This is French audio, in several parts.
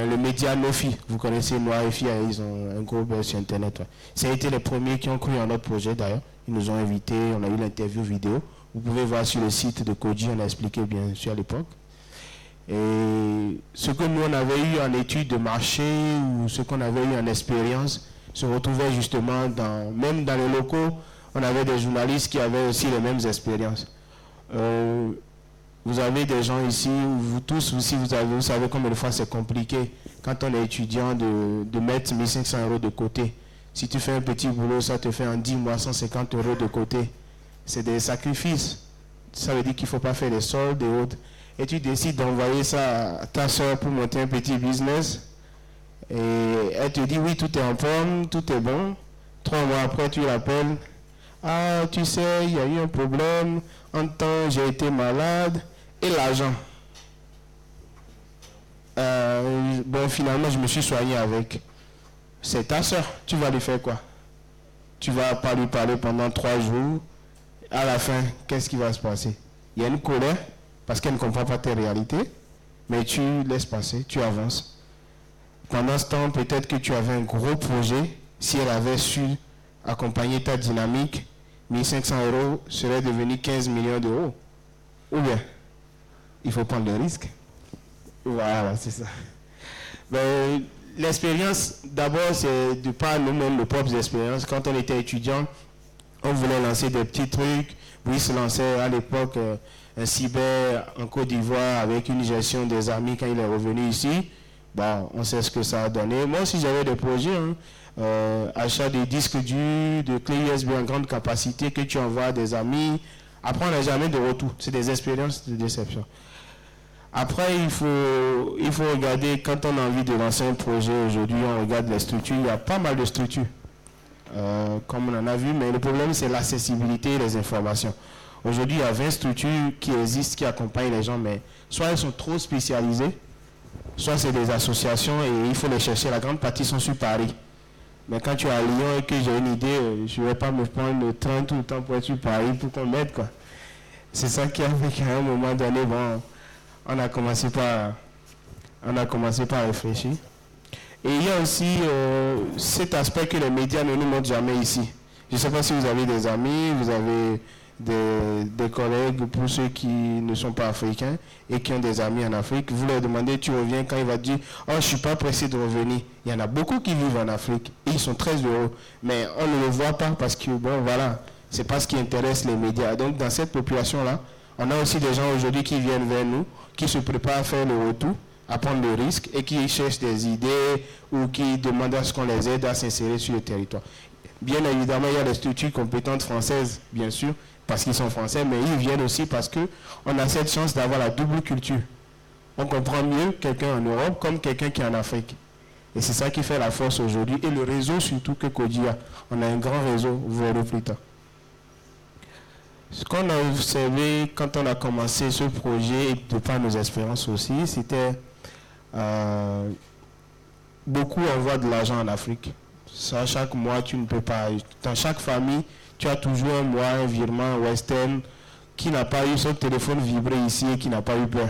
le média Nofi. Vous connaissez Noir et Fia, ils ont un groupe sur Internet. Ouais. Ça a été les premiers qui ont cru en notre projet d'ailleurs. Ils nous ont invités, on a eu l'interview vidéo. Vous pouvez voir sur le site de Koji, on a expliqué bien sûr à l'époque. Et ce que nous on avait eu en études de marché ou ce qu'on avait eu en expérience se retrouvait justement même dans les locaux, on avait des journalistes qui avaient aussi les mêmes expériences. Vous avez des gens ici, vous tous aussi, vous savez combien de fois c'est compliqué quand on est étudiant de mettre 1500 € de côté. Si tu fais un petit boulot, ça te fait en 10 mois 150 € de côté. C'est des sacrifices. Ça veut dire qu'il ne faut pas faire des soldes et autres. Et tu décides d'envoyer ça à ta soeur pour monter un petit business. Et elle te dit oui, tout est en forme, tout est bon. 3 mois après, tu l'appelles. Ah, tu sais, il y a eu un problème. En temps, j'ai été malade. Et l'argent. Bon, finalement, je me suis soigné avec. C'est ta soeur. Tu vas lui faire quoi? Tu vas pas lui parler pendant 3 jours. À la fin, qu'est-ce qui va se passer? Il y a une colère parce qu'elle ne comprend pas tes réalités. Mais tu laisses passer, tu avances. Pendant ce temps, peut-être que tu avais un gros projet. Si elle avait su accompagner ta dynamique, 1500 € serait devenu 15 millions d'euros. Ou bien, il faut prendre le risque. Voilà, c'est ça. Ben, l'expérience, d'abord, c'est de par nous-mêmes, nos propres expériences. Quand on était étudiant, on voulait lancer des petits trucs. Oui, se lançait à l'époque un cyber en Côte d'Ivoire avec une gestion des amis quand il est revenu ici. Bon, on sait ce que ça a donné. Moi aussi, j'avais des projets. Achat des disques durs, de clés USB en grande capacité que tu envoies à des amis. Après, on n'a jamais de retour. C'est des expériences de déception. Après, il faut regarder, quand on a envie de lancer un projet aujourd'hui, on regarde les structures. Il y a pas mal de structures, comme on en a vu, mais le problème, c'est l'accessibilité et les informations. Aujourd'hui, il y a 20 structures qui existent, qui accompagnent les gens, mais soit elles sont trop spécialisées, soit c'est des associations et il faut les chercher. La grande partie sont sur Paris. Mais quand tu es à Lyon et que j'ai une idée, je ne vais pas me prendre le train tout le temps pour être sur Paris pour qu'on m'aide, quoi. C'est ça qui a fait qu'à un moment donné, bon, on a commencé par réfléchir. Et il y a aussi cet aspect que les médias ne nous montrent jamais ici. Je ne sais pas si vous avez des amis, vous avez des collègues, pour ceux qui ne sont pas africains et qui ont des amis en Afrique, vous leur demandez, tu reviens, quand il va dire, oh, je ne suis pas pressé de revenir. Il y en a beaucoup qui vivent en Afrique et ils sont très heureux. Mais on ne le voit pas parce que, bon, voilà, c'est pas ce qui intéresse les médias. Donc, dans cette population-là, on a aussi des gens aujourd'hui qui viennent vers nous, qui se préparent à faire le retour, à prendre le risque et qui cherchent des idées ou qui demandent à ce qu'on les aide à s'insérer sur le territoire. Bien évidemment, il y a les structures compétentes françaises, bien sûr, parce qu'ils sont français, mais ils viennent aussi parce qu'on a cette chance d'avoir la double culture. On comprend mieux quelqu'un en Europe comme quelqu'un qui est en Afrique. Et c'est ça qui fait la force aujourd'hui. Et le réseau surtout que Koji a. On a un grand réseau, vous verrez plus tard. Ce qu'on a observé quand on a commencé ce projet, et de par nos expériences aussi, c'était beaucoup envoient de l'argent en Afrique. Ça, chaque mois, tu ne peux pas. Dans chaque famille, tu as toujours un mois, un virement Western qui n'a pas eu son téléphone vibré ici et qui n'a pas eu peur.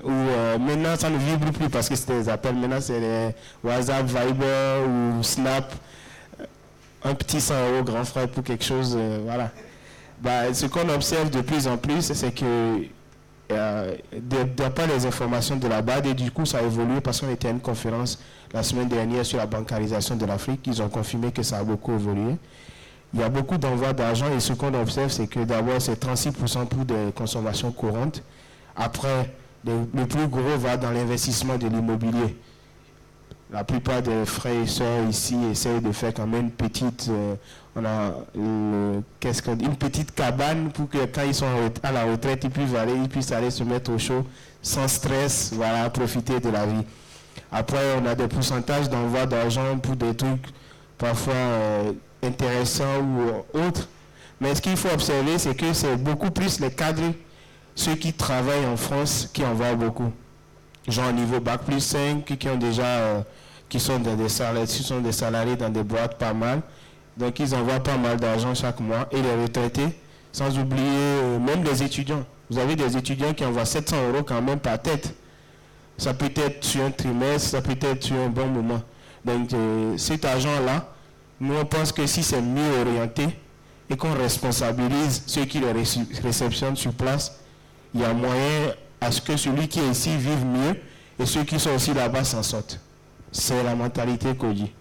Ou maintenant, ça ne vibre plus parce que c'était des appels. Maintenant, c'est les WhatsApp, Viber ou Snap. Un petit 100 € grand frère pour quelque chose. Voilà. Bah, ce qu'on observe de plus en plus, c'est que d'après les informations de la BAD, et du coup ça a évolué parce qu'on était à une conférence la semaine dernière sur la bancarisation de l'Afrique, ils ont confirmé que ça a beaucoup évolué. Il y a beaucoup d'envois d'argent et ce qu'on observe, c'est que d'abord c'est 36% pour des consommations courantes. Après, le plus gros va dans l'investissement de l'immobilier. La plupart des frères et sœurs ici essayent de faire quand même une petite, une petite cabane pour que quand ils sont à la retraite, ils puissent aller se mettre au chaud sans stress, voilà, profiter de la vie. Après, on a des pourcentages d'envoi d'argent pour des trucs parfois intéressants ou autres. Mais ce qu'il faut observer, c'est que c'est beaucoup plus les cadres, ceux qui travaillent en France, qui envoient beaucoup. Genre au niveau Bac plus 5, qui ont déjà... qui sont des salariés dans des boîtes pas mal. Donc ils envoient pas mal d'argent chaque mois. Et les retraités, sans oublier même les étudiants. Vous avez des étudiants qui envoient 700 € quand même par tête. Ça peut être sur un trimestre, ça peut être sur un bon moment. Donc cet argent-là, nous on pense que si c'est mieux orienté et qu'on responsabilise ceux qui le réceptionnent sur place, il y a moyen à ce que celui qui est ici vive mieux et ceux qui sont aussi là-bas s'en sortent. C'est la mentalité qu'on dit.